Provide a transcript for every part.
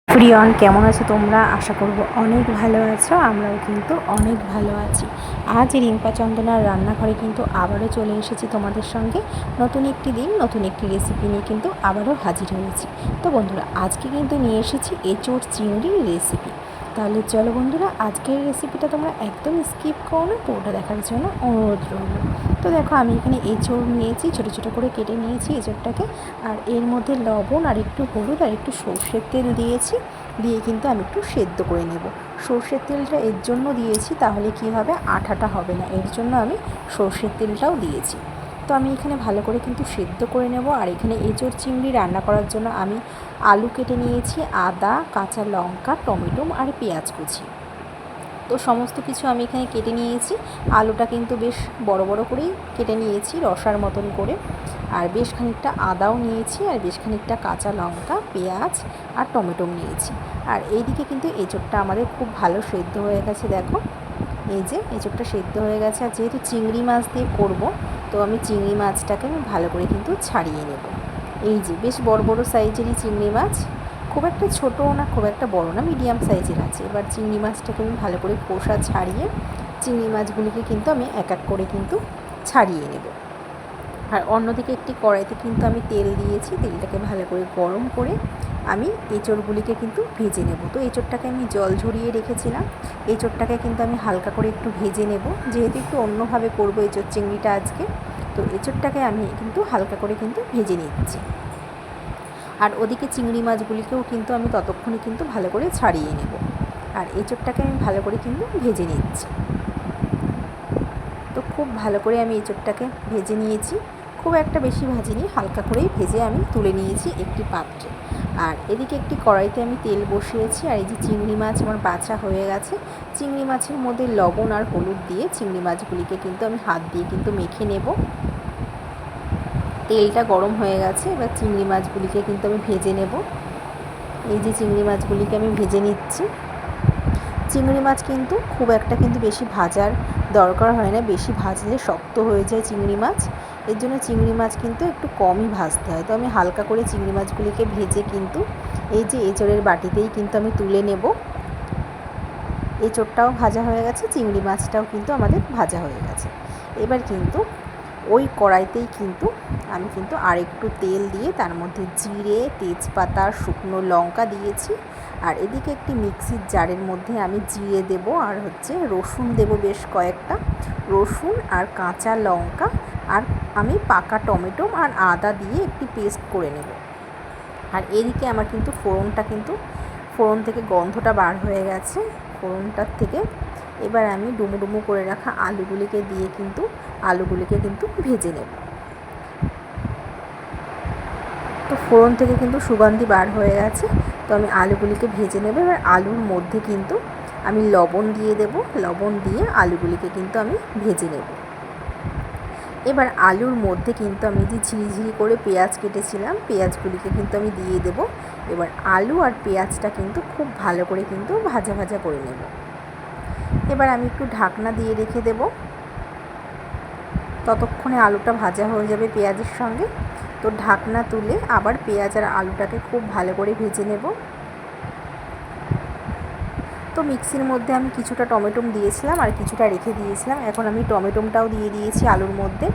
প্রিয়ন, কেমন আছো তোমরা? আশা করব অনেক ভালো আছো। আমরাও কিন্তু অনেক ভালো আছি। আজ রিম্পা চন্দনার রান্নাঘরে কিন্তু আবারও চলে এসেছি তোমাদের সঙ্গে। নতুন একটি দিন, নতুন একটি রেসিপি নিয়ে কিন্তু আবারও হাজির হয়েছি। তো বন্ধুরা, আজকে কিন্তু নিয়ে এসেছি এঁচোড় চিংড়ির রেসিপি। তাহলে চলো বন্ধুরা, আজকের রেসিপিটা তোমরা একদম স্কিপ করো না, পুরোটা দেখার জন্য অনুরোধ রইল। তো দেখো, আমি এখানে এঁচোড় নিয়েছি, ছোটো ছোটো করে কেটে নিয়েছি এঁচোড়টাকে। আর এর মধ্যে লবণ আর একটু হলুদ আর একটু সর্ষের তেল দিয়েছি। দিয়ে কিন্তু আমি একটু সেদ্ধ করে নেব। সর্ষের তেলটা এর জন্য দিয়েছি, তাহলে কি হবে, আঠাটা হবে না, এর জন্য আমি সর্ষের তেলটাও দিয়েছি। তো আমি এখানে ভালো করে কিন্তু সেদ্ধ করে নেব। আর এখানে এঁচোড় চিংড়ি রান্না করার জন্য আমি আলু কেটে নিয়েছি, আদা, কাঁচা লঙ্কা, টমেটো আর পেঁয়াজ কুচি। তো সমস্ত কিছু আমি এখানে কেটে নিয়েছি। আলুটা কিন্তু বেশ বড় বড় করেই কেটে নিয়েছি, রসার মতন করে। আর বেশ খানিকটা আদাও নিয়েছি, আর বেশ খানিকটা কাঁচা লঙ্কা, পেঁয়াজ আর টমেটো নিয়েছি। আর এইদিকে কিন্তু এঁচোড়টা আমাদের খুব ভালো সেদ্ধ হয়ে গেছে। দেখো, এই যে এঁচোড়টা সেদ্ধ হয়ে গেছে। আর যেহেতু চিংড়ি মাছ দিয়ে করব, তো আমি চিংড়ি মাছটাকে আমি ভালো করে কিন্তু ছাড়িয়ে নেব। এই যে বেশ বড় বড় সাইজেরই চিংড়ি মাছ, খুব একটা ছোটো না, খুব একটা বড় না, মিডিয়াম সাইজের আছে। এবার চিংড়ি মাছটাকে আমি ভালো করে খোসা ছাড়িয়ে চিংড়ি মাছগুলিকে কিন্তু আমি এক এক করে কিন্তু ছাড়িয়ে নেব। আর অন্যদিকে একটি কড়াইতে কিন্তু আমি তেল দিয়েছি। তেলটাকে ভালো করে গরম করে আমি এঁচোড়গুলিকে কিন্তু ভেজে নেব। তো এঁচোড়টাকে আমি জল ঝরিয়ে রেখেছিলাম। এঁচোড়টাকে কিন্তু আমি হালকা করে একটু ভেজে নেব, যেহেতু একটু অন্যভাবে করবো এঁচোড় চিংড়িটা আজকে। তো এঁচোড়টাকে আমি কিন্তু হালকা করে কিন্তু ভেজে নিচ্ছি। আর ওদিকে চিংড়ি মাছগুলিকেও কিন্তু আমি ততক্ষণে কিন্তু ভালো করে ছাড়িয়ে নেব। আর এঁচোড়টাকে আমি ভালো করে কিন্তু ভেজে নিচ্ছি। তো খুব ভালো করে আমি এঁচোড়টাকে ভেজে নিয়েছি। খুব একটা বেশি ভাজিনি, হালকা করেই ভেজে আমি তুলে নিয়েছি একটি পাত্রে। আর এদিকে একটি কড়াইতে আমি তেল বসিয়েছি। আর এই যে চিংড়ি মাছ আমার বাছা হয়ে গেছে, চিংড়ি মাছের মধ্যে লবণ আর হলুদ দিয়ে চিংড়ি মাছগুলিকে কিন্তু আমি হাত দিয়ে কিন্তু মেখে নেব। তেলটা গরম হয়ে গেছে, এবার চিংড়ি মাছগুলিকে কিন্তু আমি ভেজে নেব। এই যে চিংড়ি মাছগুলিকে আমি ভেজে নিচ্ছি। চিংড়ি মাছ কিন্তু খুব একটা কিন্তু বেশি ভাজার দরকার হয় না, বেশি ভাজলে শক্ত হয়ে যায় চিংড়ি মাছ। এর জন্য চিংড়ি মাছ কিন্তু একটু কমই ভাজতে হয়। তো আমি হালকা করে চিংড়ি মাছগুলিকে ভেজে কিন্তু এই যে এঁচোড়ের বাটিতেই কিন্তু আমি তুলে নেব। এঁচোড়টাও ভাজা হয়ে গেছে, চিংড়ি মাছটাও কিন্তু আমাদের ভাজা হয়ে গেছে। এবার কিন্তু ওই কড়াইতেই কিন্তু আমি কিন্তু আরেকটু তেল দিয়ে তার মধ্যে জিরে, তেজপাতা, শুকনো লঙ্কা দিয়েছি। আর এদিকে একটি মিক্সির জারের মধ্যে আমি জিরে দেব, আর রসুন দেব, বেশ কয়েকটা রসুন আর কাঁচা লঙ্কা, আর আমি পাকা টমেটো আর আদা দিয়ে একটি পেস্ট করে নেব। আর এদিকে আমার কিন্তু ফোড়ন থেকে গন্ধটা বার হয়ে গেছে, ফোড়নটার থেকে। এবার আমি ডুমো ডুমো করে রাখা আলুগুলিকে দিয়ে কিন্তু আলুগুলিকে কিন্তু ভেজে নেব। তো ফোড়ন থেকে কিন্তু সুগন্ধি বার হয়ে গেছে, তো আমি আলুগুলিকে ভেজে নেব। এবার আলুর মধ্যে কিন্তু আমি লবণ দিয়ে দেব, লবণ দিয়ে আলুগুলিকে কিন্তু আমি ভেজে নেব। এবার আলুর মধ্যে কিন্তু আমি যে ঝিরিঝিরি করে পেঁয়াজ কেটেছিলাম, পেঁয়াজগুলিকে কিন্তু আমি দিয়ে দেব। এবার আলু আর পেঁয়াজটা কিন্তু খুব ভালো করে কিন্তু ভাজা ভাজা করে নেব। এবার আমি একটু ঢাকনা দিয়ে রেখে দেব, ততক্ষণে আলুটা ভাজা হয়ে যাবে পেঁয়াজের সঙ্গে। তো ঢাকনা তুলে আবার পেঁয়াজ আর আলুটাকে খুব ভালো করে ভেজে নেব। তো মিক্সির মধ্যে আমি কিছুটা টমেটো দিয়েছিলাম আর কিছুটা রেখে দিয়েছিলাম। এখন আমি টমেটোটাও দিয়ে দিয়েছি আলুর মধ্যে।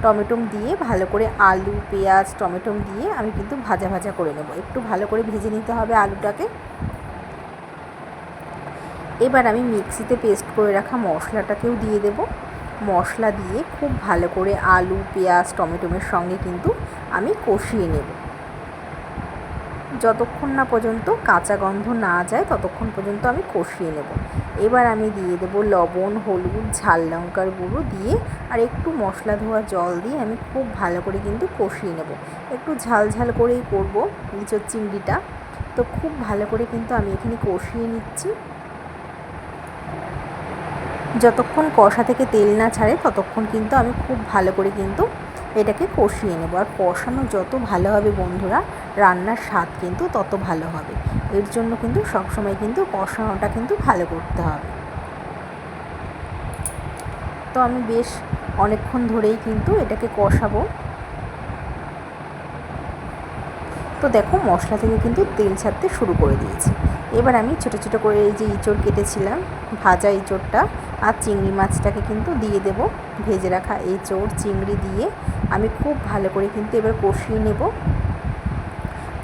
টমেটো দিয়ে ভালো করে আলু, পেঁয়াজ, টমেটো দিয়ে আমি কিন্তু ভাজা ভাজা করে নেব। একটু ভালো করে ভেজে নিতে হবে আলুটাকে। এবার আমি মিক্সিতে পেস্ট করে রাখা মশলাটাকেও দিয়ে দেব। মশলা দিয়ে খুব ভালো করে আলু, পেঁয়াজ, টমেটোর সঙ্গে কিন্তু আমি কষিয়ে নেব। যতক্ষণ না পর্যন্ত কাঁচা গন্ধ না যায় ততক্ষণ পর্যন্ত আমি কষিয়ে নেব। এবার আমি দিয়ে দেব লবণ, হলুদ, ঝাল লঙ্কার গুঁড়ো দিয়ে আর একটু মশলা ধোয়া জল দিয়ে আমি খুব ভালো করে কিন্তু কষিয়ে নেব। একটু ঝাল ঝাল করেই করব এঁচোড় চিংড়িটা। তো খুব ভালো করে কিন্তু আমি এখানে কষিয়ে নিচ্ছি। যতক্ষণ কষা থেকে তেল না ছাড়ে ততক্ষণ কিন্তু আমি খুব ভালো করে কিন্তু এটাকে কষিয়ে নেব। আর কষানো যত ভালো হবে বন্ধুরা, রান্নার স্বাদ কিন্তু তত ভালো হবে। এর জন্য কিন্তু সবসময় কিন্তু কষানোটা কিন্তু ভালো করতে হবে। তো আমি বেশ অনেকক্ষণ ধরেই কিন্তু এটাকে কষাবো। তো দেখো মশলা থেকে কিন্তু তেল ছাড়তে শুরু করে দিয়েছি। এবার আমি ছোটো ছোটো করে এই যে ইঁচড় কেটেছিলাম, ভাজা ইঁচড়টা আর চিংড়ি মাছটাকে কিন্তু দিয়ে দেব। ভেজে রাখা ইঁচড় চিংড়ি দিয়ে আমি খুব ভালো করে কিন্তু এবার কষিয়ে নেব।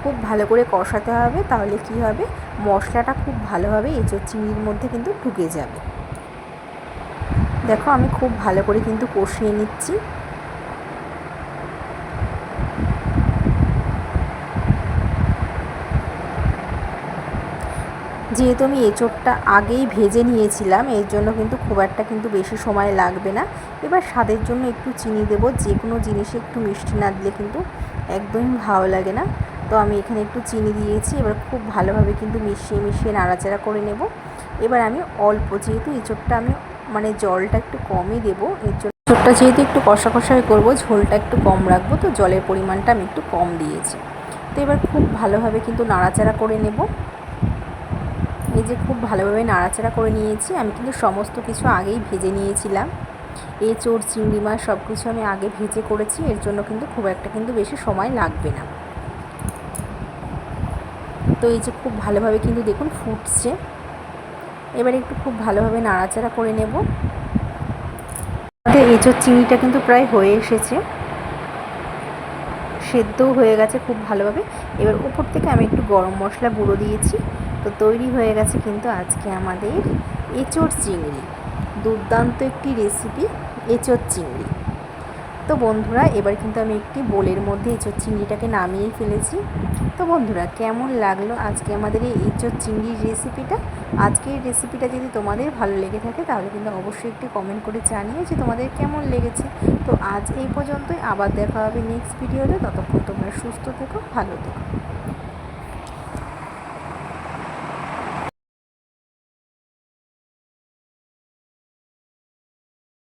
খুব ভালো করে কষাতে হবে, তাহলে কি হবে, মশলাটা খুব ভালোভাবে এঁচোড় চিংড়ির মধ্যে কিন্তু ঢুকে যাবে। দেখো আমি খুব ভালো করে কিন্তু কষিয়ে নিচ্ছি। যেহেতু আমি এঁচোড়টা আগেই ভেজে নিয়েছিলাম, এর জন্য কিন্তু খুব একটা কিন্তু বেশি সময় লাগবে না। এবার স্বাদের জন্য একটু চিনি দেবো। যে কোনো জিনিসে একটু মিষ্টি না দিলে কিন্তু একদমই ভালো লাগে না। তো আমি এখানে একটু চিনি দিয়েছি। এবার খুব ভালোভাবে কিন্তু মিশিয়ে মিশিয়ে নাড়াচাড়া করে নেব। এবার আমি অল্প, যেহেতু এঁচোড়টা আমি জলটা একটু কমই দেবো, এর জন্য এঁচোড়টা যেহেতু একটু কষা কষাই করবো, ঝোলটা একটু কম রাখবো, তো জলের পরিমাণটা আমি একটু কম দিয়েছি। তো এবার খুব ভালোভাবে কিন্তু নাড়াচাড়া করে নেব। এই যে খুব ভালোভাবে নাড়াচাড়া করে নিয়েছি। আমি কিন্তু সমস্ত কিছু আগেই ভেজে নিয়েছিলাম। এঁচোড় চিংড়ি মাছ সব কিছু আমি আগে ভেজে করেছি, এর জন্য কিন্তু খুব একটা কিন্তু বেশি সময় লাগবে না। তো এই যে খুব ভালোভাবে কিন্তু দেখুন ফুটছে। এবার একটু খুব ভালোভাবে নাড়াচাড়া করে নেব। এঁচোড় চিংড়িটা কিন্তু প্রায় হয়ে এসেছে, সেদ্ধও হয়ে গেছে খুব ভালোভাবে। এবার উপর থেকে আমি একটু গরম মশলা গুঁড়ো দিয়েছি। তো তৈরি হয়ে গেছে কিন্তু আজকে আমাদের এঁচোড় চিংড়ি, দুর্দান্ত একটি রেসিপি এঁচোড় চিংড়ি। তো বন্ধুরা এবার কিন্তু আমি একটি বোলের মধ্যে এঁচোড় চিংড়িটাকে নামিয়ে ফেলেছি। তো বন্ধুরা কেমন লাগলো আজকে আমাদের এই এঁচোড় চিংড়ির রেসিপিটা? আজকের রেসিপিটা যদি তোমাদের ভালো লেগে থাকে তাহলে কিন্তু অবশ্যই একটি কমেন্ট করে জানিও যে তোমাদের কেমন লেগেছে। তো আজ এই পর্যন্তই, আবার দেখা হবে নেক্সট ভিডিওতে। ততক্ষণ তোমরা সুস্থ থেকো, ভালো থেকো।